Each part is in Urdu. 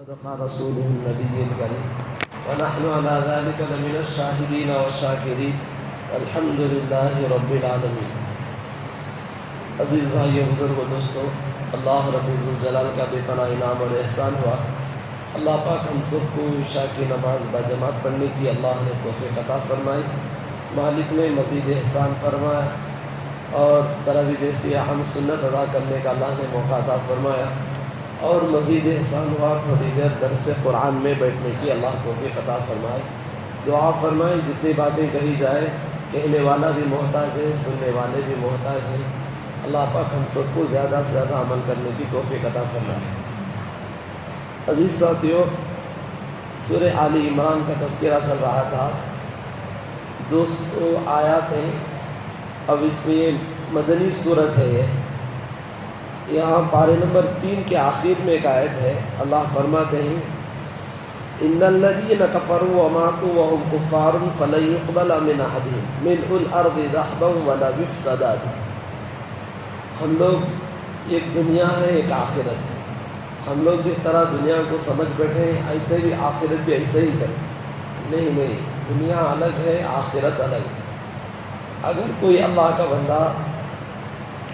صدق رسوله النبي الكريم ونحن على ذلك لمن الشاهدين والشاكرين الحمد لله رب العالمين۔ عزیز بھائیو، بزرگ و دوستو، اللہ رب الجلال کا بے پناہ انعام اور احسان ہوا۔ اللہ پاک ہم سب کو عشاء کی نماز باجماعت پڑھنے کی اللہ نے توفیق عطا فرمائی، مالک نے مزید احسان فرمایا اور تراویح جیسی اہم سنت ادا کرنے کا اللہ نے موقع عطا فرمایا، اور مزید احسان ہوا تھوڑی دیر درس قرآن میں بیٹھنے کی اللہ توفیق عطا فرمائے۔ دعا فرمائیں جتنی باتیں کہی جائے، کہنے والا بھی محتاج ہے، سننے والے بھی محتاج ہیں۔ اللہ پاک ہم سب کو زیادہ سے زیادہ عمل کرنے کی توفیق عطا فرمائے۔ عزیز ساتھیو، سورہ آل عمران کا تذکرہ چل رہا تھا، 200 آیات ہیں۔ اب اس میں مدنی صورت ہے۔ یہاں پارے نمبر 3 کے آخر میں ایک آیت ہے، اللہ فرماتے ہیں ان الذین کفروا وماتوا وهم کفار فلن يقبل من احدهم ملء الارض ذهبا ولو افتدى به۔ ہم لوگ ایک دنیا ہے، ایک آخرت ہے۔ ہم لوگ جس طرح دنیا کو سمجھ بیٹھے ہیں ایسے بھی آخرت بھی ایسے ہی کریں۔ نہیں، دنیا الگ ہے، آخرت الگ ہے۔ اگر کوئی اللہ کا بندہ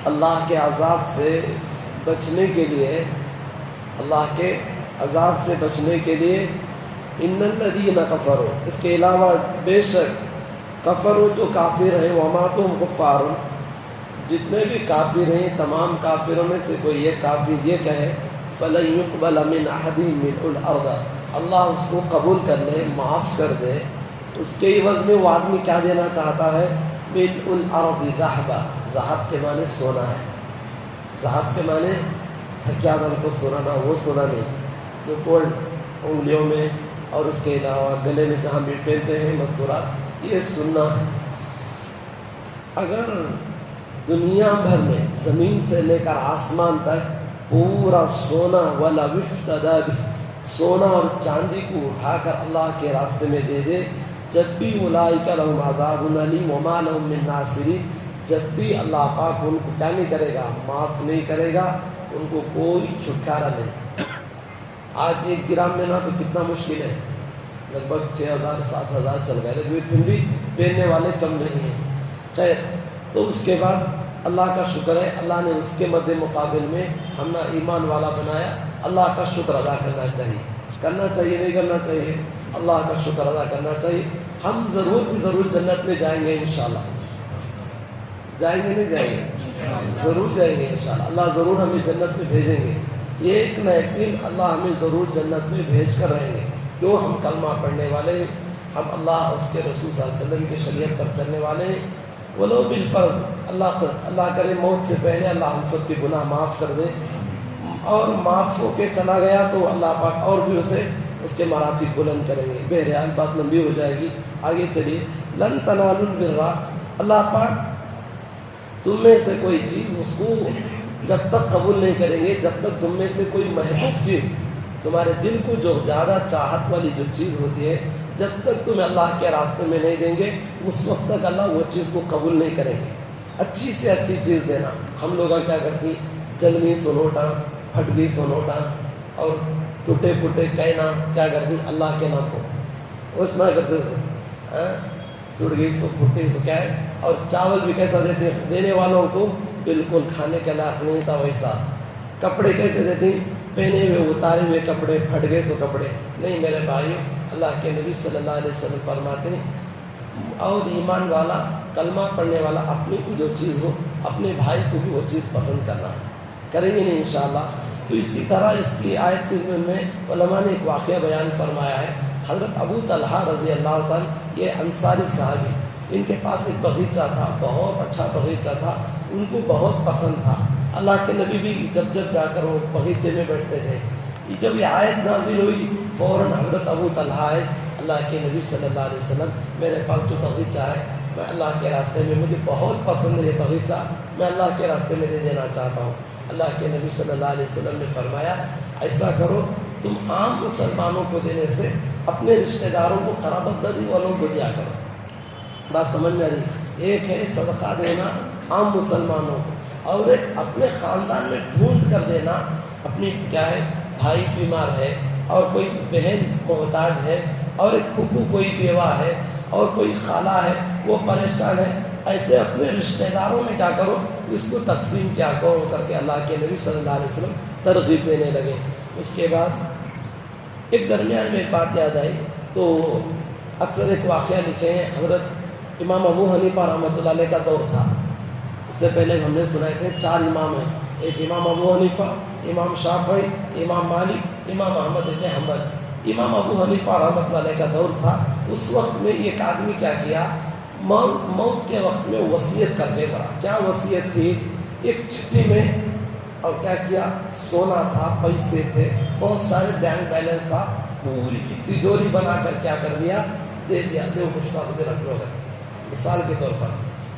اللہ کے عذاب سے بچنے کے لیے، اللہ کے عذاب سے بچنے کے لیے ان الذین کفروا، اس کے علاوہ بے شک کفروا جو کافر ہیں، وماتوا وهم کفار، جتنے بھی کافر ہیں تمام کافروں میں سے کوئی ایک کافر یہ کہے فلن يقبل من احدهم ملء الارض، اللہ اس کو قبول کر لے، معاف کر دے۔ اس کے عوض میں وہ آدمی کیا دینا چاہتا ہے؟ ملء الارض ذهبا، ذہب کے معنی سونا ہے۔ ذہب کے معنی تھکیا دل کو سونا نہ، وہ سونا نہیں جو گولڈ انگلیوں میں اور اس کے علاوہ گلے میں جہاں بھی پہنتے ہیں مستورات، یہ سننا ہے۔ اگر دنیا بھر میں زمین سے لے کر آسمان تک پورا سونا ولا افتدى به، سونا اور چاندی کو اٹھا کر اللہ کے راستے میں دے دے، جب بھی اولئک لهم عذاب الیم وما لهم من ناصرین، جب بھی اللہ پاک ان کو کیا نہیں کرے گا؟ معاف نہیں کرے گا، ان کو کوئی چھٹکارا نہیں۔ آج ایک گرام میں نا تو کتنا مشکل ہے، لگ بھگ 6000 7000 چل گئے، لیکن پھر بھی پہننے والے کم نہیں ہیں۔ خیر، تو اس کے بعد اللہ کا شکر ہے، اللہ نے اس کے مد مقابل میں ہم نے ایمان والا بنایا۔ اللہ کا شکر ادا کرنا چاہیے، نہیں کرنا چاہیے؟ اللہ کا شکر ادا کرنا چاہیے۔ ہم ضرور جنت میں جائیں گے انشاءاللہ۔ جائیں گے نہیں جائیں گے؟ ضرور جائیں گے انشاءاللہ۔ اللہ ضرور ہمیں جنت میں بھیجیں گے، یہ ایک نہ ایک دن اللہ ہمیں ضرور جنت میں بھیج کر رہیں گے، کیوں؟ ہم کلمہ پڑھنے والے ہیں، ہم اللہ اس کے رسول صلی اللہ علیہ وسلم کی شریعت پر چلنے والے ہیں۔ ولو بالفرض، اللہ کرے موت سے پہلے اللہ ہم سب کے گناہ معاف کر دے، اور معاف ہو کے چلا گیا تو اللہ پاک اور بھی اس کے مراتب بلند کریں گے۔ بہرحال بات لمبی ہو جائے گی، آگے چلیے۔ لن تنالوا البر، اللہ پاک تم میں سے کوئی چیز اس کو جب تک قبول نہیں کریں گے، جب تک تم میں سے کوئی محبوب چیز، تمہارے دل کو جو زیادہ چاہت والی جو چیز ہوتی ہے، جب تک تمہیں اللہ کے راستے میں نہیں دیں گے، اس وقت تک اللہ وہ چیز کو قبول نہیں کریں گے۔ اچھی سے اچھی چیز دینا۔ ہم لوگ کیا کرتی؟ جل گئی سنوٹا، پھٹ گئی سنوٹا، اور ٹوٹے پھوٹے کہنا کیا کرتی؟ اللہ کے نام کو اوچنا کرتے سے ٹوٹ گئی سو پھٹی سو کیا ہے۔ اور چاول بھی کیسا دیتے ہیں؟ دینے والوں کو بالکل کھانے کے لائق نہیں تھا ویسا۔ کپڑے کیسے دیتے ہیں؟ پہنے ہوئے اتارے ہوئے کپڑے، پھٹ گئے سو کپڑے نہیں۔ میرے بھائی، اللہ کے نبی صلی اللہ علیہ وسلم فرماتے ہیں، اور ایمان والا، کلمہ پڑھنے والا، اپنی کو جو چیز ہو اپنے بھائی کو بھی وہ چیز پسند کرنا ہے، کریں گے نہیں انشاءاللہ۔ تو اسی طرح اس کی آیت کے ضمن میں علماء نے ایک واقعہ بیان فرمایا ہے۔ حضرت ابو طلحہ رضی اللہ تعالیٰ، یہ انصاری صحابی، ان کے پاس ایک باغیچہ تھا، بہت اچھا باغیچہ تھا، ان کو بہت پسند تھا۔ اللہ کے نبی بھی جب جا کر وہ باغیچے میں بیٹھتے تھے۔ جب یہ آیت نازل ہوئی فوراً حضرت ابو طلحہ آئے، اللہ کے نبی صلی اللہ علیہ وسلم، میرے پاس جو باغیچہ ہے میں اللہ کے راستے میں، مجھے بہت پسند ہے یہ باغیچہ، میں اللہ کے راستے میں دے دینا چاہتا ہوں۔ اللہ کے نبی صلی اللہ علیہ وسلم نے فرمایا، ایسا کرو، تم عام مسلمانوں کو دینے سے اپنے رشتہ داروں کو، قرابت داری والوں کو دیا کرو۔ بات سمجھ میں آ رہی؟ ایک ہے صدقہ دینا عام مسلمانوں کو، اور ایک اپنے خاندان میں ڈھونڈ کر دینا۔ اپنی کیا ہے، بھائی بیمار ہے اور کوئی بہن محتاج ہے اور ایک پھپھو کوئی بیوہ ہے اور کوئی خالہ ہے وہ پریشان ہے، ایسے اپنے رشتہ داروں میں کیا کرو، اس کو تقسیم کیا کرو کر کے اللہ کے نبی صلی اللہ علیہ وسلم ترغیب دینے لگے۔ اس کے بعد ایک درمیان میں ایک بات یاد آئی، تو اکثر ایک واقعہ لکھے ہیں، حضرت امام ابو حنیفہ رحمۃ اللہ علیہ کا دور تھا۔ اس سے پہلے ہم نے سنائے تھے 4 امام ہیں، ایک امام ابو حنیفہ، امام شافعی، امام مالک، امام احمد بن حنبل۔ امام ابو حنیفہ رحمۃ اللہ علیہ کا دور تھا۔ اس وقت میں ایک آدمی کیا کیا، موت کے وقت میں وصیت کر کے پڑا۔ کیا وصیت تھی؟ ایک چٹھی میں، اور کیا کیا، سونا تھا، پیسے تھے، بہت سارے بینک بیلنس تھا، پوری کی تجوری بنا کر کیا کر لیا، دے دیا، دو مشتاق میں رکھ لو گے، مثال کے طور پر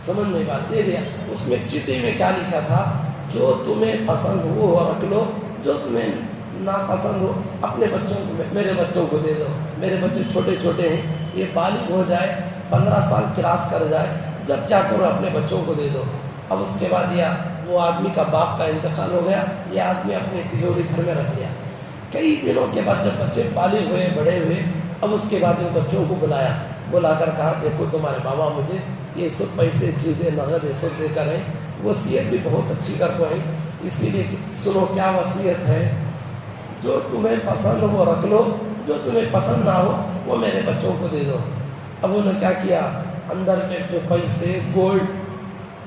سمجھ میں بات، دے دیا۔ اس میں چٹھی میں کیا لکھا تھا، جو تمہیں پسند ہو وہ رکھ لو، جو تمہیں ناپسند ہو اپنے بچوں کو، میرے بچوں کو دے دو، میرے بچے چھوٹے چھوٹے ہیں، یہ بالغ ہو جائے، 15 سال کراس کر جائے، جب کیا کرو اپنے بچوں کو دے دو۔ اب اس کے بعد یہ وہ آدمی کا باپ کا انتقال ہو گیا، یہ آدمی اپنی تجوری گھر میں رکھ لیا۔ کئی دنوں کے بعد جب بچے بالغ ہوئے، بڑے ہوئے، اب اس کے بعد ان بچوں کو بلا کر کہا، دیکھو تمہارے بابا مجھے یہ سب پیسے، چیزیں، نقد یہ سب دے کر ہیں، وصیت بھی بہت اچھی کر کو ہیں، اسی لیے سنو کیا وصیت ہے، جو تمہیں پسند ہو وہ رکھ لو، جو تمہیں پسند نہ ہو وہ میرے بچوں کو دے دو۔ اب انہوں نے کیا کیا، اندر میں جو پیسے، گولڈ،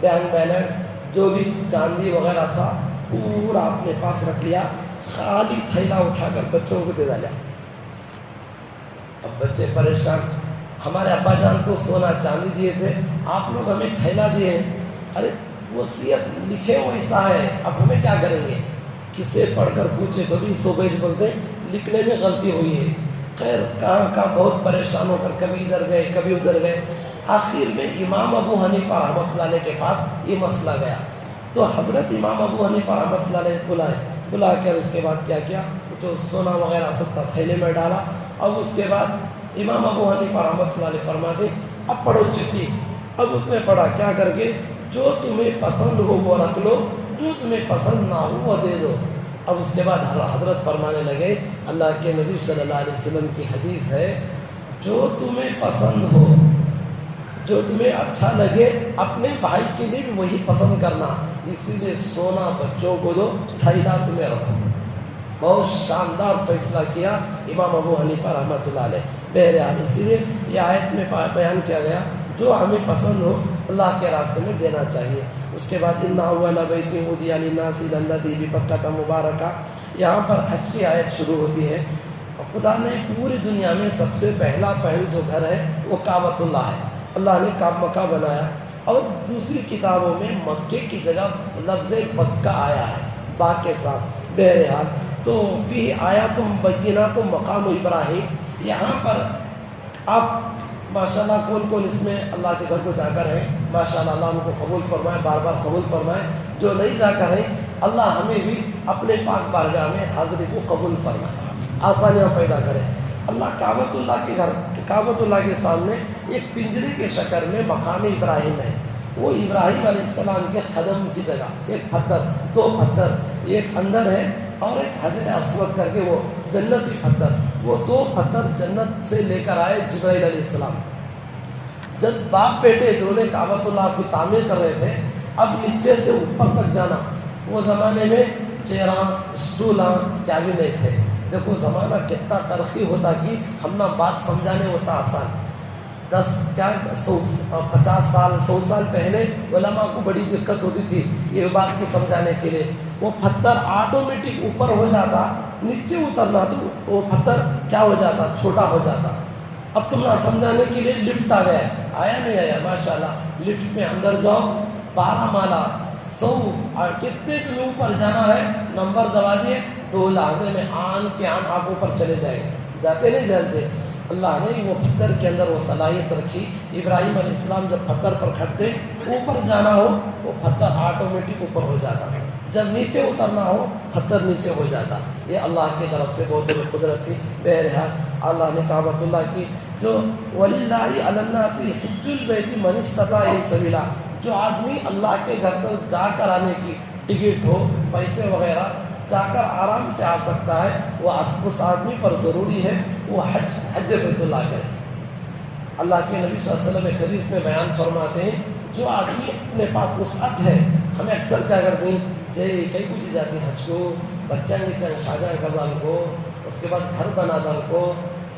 بینک بیلنس، جو بھی چاندی وغیرہ تھا پورا اپنے پاس رکھ لیا، خالی تھیلا اٹھا کر بچوں کو دے ڈالا۔ اب بچے پریشان، ہمارے ابا جان تو سونا چاندی دیے تھے، آپ لوگ ہمیں تھیلا دیے ہیں، ارے وصیت لکھے ویسا ہے، اب ہمیں کیا کریں گے؟ کسے پڑھ کر پوچھے تو بھی 100 پیج بولتے لکھنے میں غلطی ہوئی ہے۔ خیر کہاں بہت پریشان ہو کر کبھی ادھر گئے کبھی ادھر گئے، آخر میں امام ابو حنیفہ رحمۃ اللہ علیہ کے پاس یہ مسئلہ گیا، تو حضرت امام ابو حنیفہ رحمۃ اللہ علیہ بلا کر اس کے بعد کیا کیا، جو سونا وغیرہ سب کا تھیلے میں ڈالا۔ اب اس کے بعد امام ابو حنیفہ رحمۃ اللہ علیہ فرماتے اب پڑھو چٹھی۔ اب اس میں پڑھا کیا کر کے، جو تمہیں پسند ہو وہ رکھ لو، جو تمہیں پسند نہ ہو وہ دے دو۔ اب اس کے بعد حضرت فرمانے لگے، اللہ کے نبی صلی اللہ علیہ وسلم کی حدیث ہے، جو تمہیں پسند ہو، جو تمہیں اچھا لگے اپنے بھائی کے لیے بھی وہی پسند کرنا، اسی لیے سونا بچوں کو دو، تھیلا تمہیں رکھو۔ بہت شاندار فیصلہ کیا امام ابو حنیفہ رحمۃ اللہ علیہ۔ بہرحال اسی لیے یہ آیت میں بیان کیا گیا، جو ہمیں پسند ہو اللہ کے راستے میں دینا چاہیے۔ اس کے بعد اِنَّ أَوَّلَ بَيْتٍ وُضِعَ لِلنَّاسِ لَلَّذِي بِبَكَّةَ مُبَارَكًا، یہاں پر حج کی آیت شروع ہوتی ہے۔ خدا نے پوری دنیا میں سب سے پہلا جو گھر ہے وہ کعبۃ اللہ ہے، اللہ نے مکہ بنایا، اور دوسری کتابوں میں مکے کی جگہ لفظ مکہ آیا ہے با کے ساتھ۔ بہرحال تو فی آیات بینات مقام ابراہیم، یہاں پر آپ ماشاءاللہ کون اس میں اللہ کے گھر کو جا کر ہیں، ماشاءاللہ اللہ ان کو قبول فرمائے، بار بار قبول فرمائے، جو نہیں جا کر ہیں اللہ ہمیں بھی اپنے پاک بارگاہ میں حاضری کو قبول فرمائے، آسانیاں پیدا کرے۔ اللہ کعبۃ اللہ کے گھر، کعبۃ اللہ کے سامنے ایک پنجرے کے شکل میں مقام ابراہیم ہے، وہ ابراہیم علیہ السلام کے قدم کی جگہ ایک پتھر، 2 پتھر، ایک اندر ہے اور ایک حجر اسود کر کے وہ جنتی پتھر، وہ 2 پتھر جنت سے لے کر آئے جبرائیل علیہ السلام۔ جب باپ بیٹے دونوں کعبۃ اللہ کی تعمیر کر رہے تھے، اب نیچے سے اوپر تک جانا، وہ زمانے میں چیراں، اسٹولاں کیا بھی نہیں تھے۔ دیکھو زمانہ کتنا ترقی ہوتا کہ ہم نہ بات سمجھانے ہوتا آسان، 50 سال 100 سال پہلے علماء کو بڑی دقت ہوتی تھی یہ بات کو سمجھانے کے لیے۔ وہ پتھر آٹومیٹک اوپر ہو جاتا، نیچے اترنا تو وہ پتھر کیا ہو جاتا، چھوٹا ہو جاتا۔ اب تم نہ سمجھانے کے لیے لفٹ آ گیا، آیا نہیں آیا ماشاءاللہ، لفٹ میں اندر جاؤ، 12 مالا 100 اور کتنے تمہیں اوپر جانا ہے، نمبر دبا دیے، 2 لحظے میں آن کے آن آپ اوپر چلے جائیں، جاتے نہیں جانتے۔ اللہ نے وہ پتھر کے اندر وہ صلاحیت رکھی، ابراہیم علیہ السلام جب پتھر پر کھڑتے اوپر جانا ہو وہ پتھر آٹومیٹک اوپر ہو جاتا، جب نیچے اترنا ہو پتھر نیچے ہو جاتا۔ یہ اللہ کی طرف سے بہت بڑی قدرت تھی۔ بہرحال اللہ نے کعبۃ اللہ کی، جو وَلِلَّهِ عَلَى النَّاسِ حِجُّ الْبَيْتِ مَنِ اسْتَطَاعَ إِلَيْهِ سَبِيلًا، جو آدمی اللہ کے گھر تک جا کر آنے کی ٹکٹ ہو، پیسے وغیرہ جا کر آرام سے آ سکتا ہے، وہ اس آدمی پر ضروری ہے وہ حج بیت اللہ کرے۔ اللہ کے نبی صلی اللہ علیہ وسلم ایک حدیث میں بیان فرماتے ہیں، جو آدمی اپنے پاس وسعت ہے، ہمیں اکثر کیا کرتے ہیں جے کئی کچھ جاتے ہیں حج کو، بچہ کے چنگ شادہ کر دال کو، اس کے بعد گھر بنا دال کو،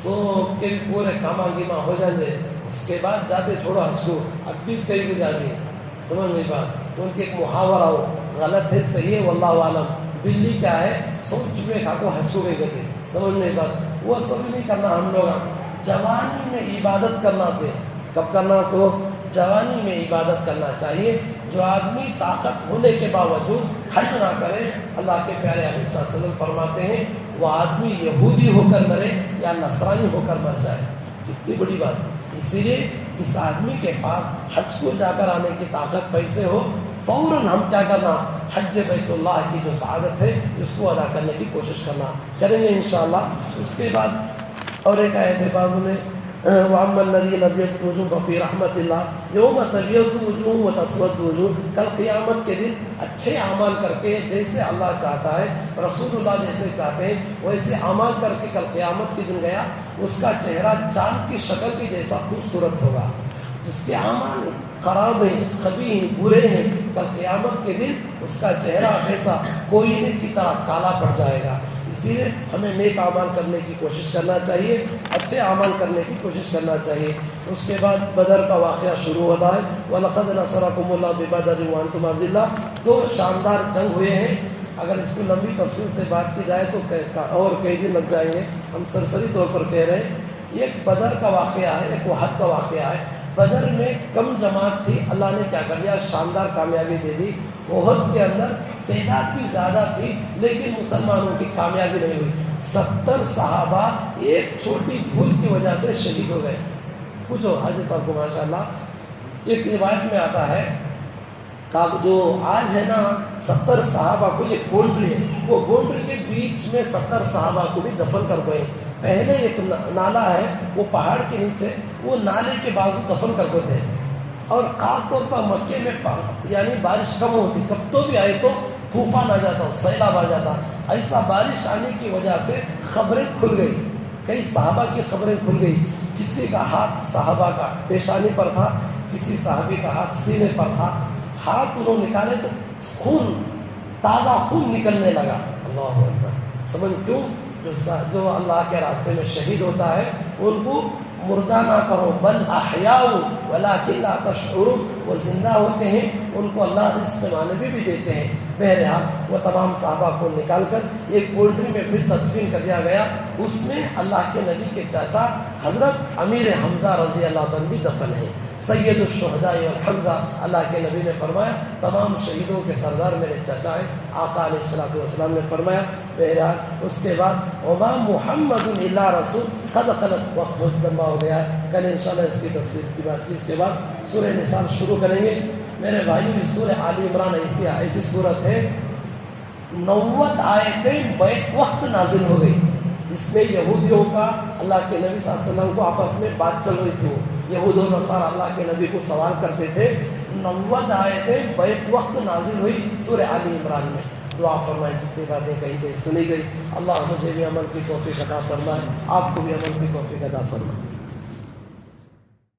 سو کے بھی پورے کاما گیما ہو جائیں گے، اس کے بعد جاتے چھوڑو حج کو، اب بیچ کہیں کو جاتے ہیں، سمجھ نہیں بات، ان کے ایک محاورہ ہو، غلط ہے صحیح ہے واللہ عالم، بلی کیا ہے سوچ میں کھا کو حج کو گئی کہتے، سمجھ نہیں بات، وہ سب نہیں کرنا ہم لوگ۔ جوانی میں عبادت کرنا سے، کب کرنا سو جوانی میں عبادت کرنا چاہیے۔ جو آدمی طاقت ہونے کے باوجود حج نہ کرے، اللہ کے پیارے حبیب صلی اللہ علیہ وسلم فرماتے ہیں وہ آدمی یہودی ہو کر مرے یا نصرانی ہو کر مر جائے، کتنی بڑی بات۔ اسی لیے جس آدمی کے پاس حج کو جا کر آنے کی طاقت پیسے ہو، فوراً ہم کیا کرنا، حج بیت اللہ کی جو سعادت ہے اس کو ادا کرنے کی کوشش کرنا کریں گے انشاءاللہ۔ اس کے بعد اور ایک آیت ہے بازو میں، وَأَمَّا الَّذِينَ ابْيَضَّتْ وُجُوهُهُمْ فَفِي رَحْمَةِ اللَّهِ يَوْمَ تَبْيَضُّ وُجُوهٌ وَتَسْوَدُّ وُجُوهٌ۔ کل قیامت کے دن اچھے اعمال کر کے جیسے اللہ چاہتا ہے، رسول اللہ جیسے چاہتے ہیں ویسے اعمال کر کے کل قیامت کے دن گیا، اس کا چہرہ چاند کی شکل کے جیسا خوبصورت ہوگا۔ جس کے اعمال خراب ہیں، خبیث ہیں، برے ہیں، کل قیامت کے دن اس کا چہرہ ویسا کوئلے کی طرح کالا پڑ جائے گا۔ اسی لیے ہمیں نیک اعمال کرنے کی کوشش کرنا چاہیے، اچھے اعمال کرنے کی کوشش کرنا چاہیے۔ اس کے بعد بدر کا واقعہ شروع ہوتا ہے، وَلَقَدْ نَصَرَكُمُ اللَّهُ بِبَدْرٍ وَأَنْتُمْ أَذِلَّةٌ۔ دو شاندار جنگ ہوئے ہیں، اگر اس کو لمبی تفصیل سے بات کی جائے تو اور کئی دن لگ جائیں گے، ہم سرسری طور پر کہہ رہے ہیں۔ ایک بدر کا واقعہ ہے، ایک احد کا واقعہ ہے۔ بدر میں کم جماعت تھی، اللہ نے کیا کر لیا، شاندار کامیابی دے دی۔ احد کے اندر تعداد بھی زیادہ تھی لیکن مسلمانوں کی کامیابی نہیں ہوئی، 70 صحابہ ایک چھوٹی بھول کی وجہ سے شہید ہو گئے۔ پوچھو حاجی صاحب کو ماشاءاللہ، ایک روایت میں آتا ہے کہ جو آج ہے نا 70 صحابہ کو ایک باؤنڈری ہے، وہ باؤنڈری کے بیچ میں 70 صحابہ کو بھی دفن کر گئے۔ پہلے ایک نالا ہے وہ پہاڑ کے نیچے، وہ نالے کے بازو دفن کر گئے تھے، اور خاص طور پر مکے میں یعنی بارش کم ہوتی، کب تو بھی آئے تو طوفان آ جاتا، سیلاب آ جاتا، ایسا بارش آنے کی وجہ سے خبریں کھل گئی، کئی صحابہ کی خبریں کھل گئی۔ کسی کا ہاتھ صحابہ کا پیشانی پر تھا، کسی صحابی کا ہاتھ سینے پر تھا، ہاتھ انہوں نکالے تو خون، تازہ خون نکلنے لگا۔ اللہ اکبر، سمجھ کیوں؟ جو اللہ کے راستے میں شہید ہوتا ہے ان کو مردہ نہ کرو، بل احیاء ولکن لا تشعرون، وہ زندہ ہوتے ہیں، ان کو اللہ رزق معنوی بھی دیتے ہیں۔ بہرحال وہ تمام صحابہ کو نکال کر ایک پولٹری میں پھر تدفین کر دیا گیا، اس میں اللہ کے نبی کے چاچا حضرت امیر حمزہ رضی اللہ عنہ بھی دفن ہیں، سید الشہداء والحمزہ۔ اللہ کے نبی نے فرمایا تمام شہیدوں کے سردار میرے چچا ہیں، آقا علیہ الصلوۃ والسلام نے فرمایا۔ بہرحال اس کے بعد وما محمد الا رسول قد خلت، وقت بہت لمبا ہو گیا ہے، کل انشاءاللہ اس کی تفصیل کی بات کی۔ اس کے بعد سورہ نساء شروع کریں گے میرے بھائیو۔ اس سورہ آل عمران ایسی صورت ہے 90 آیتیں بیک وقت نازل ہو گئی۔ اس میں یہودیوں کا اللہ کے نبی صلی اللہ علیہ وسلم کو آپس میں بات چل رہی تھی، یہود و نصارہ اللہ کے نبی کو سوال کرتے تھے، 90 آیتیں بیک وقت نازل ہوئی سورہ آل عمران میں۔ دعا فرمائیں جتنی باتیں کہیں گئی سنی گئی، اللہ مجھے بھی عمل کی توفیق عطا فرمائے، آپ کو بھی عمل کی توفیق عطا فرمائے۔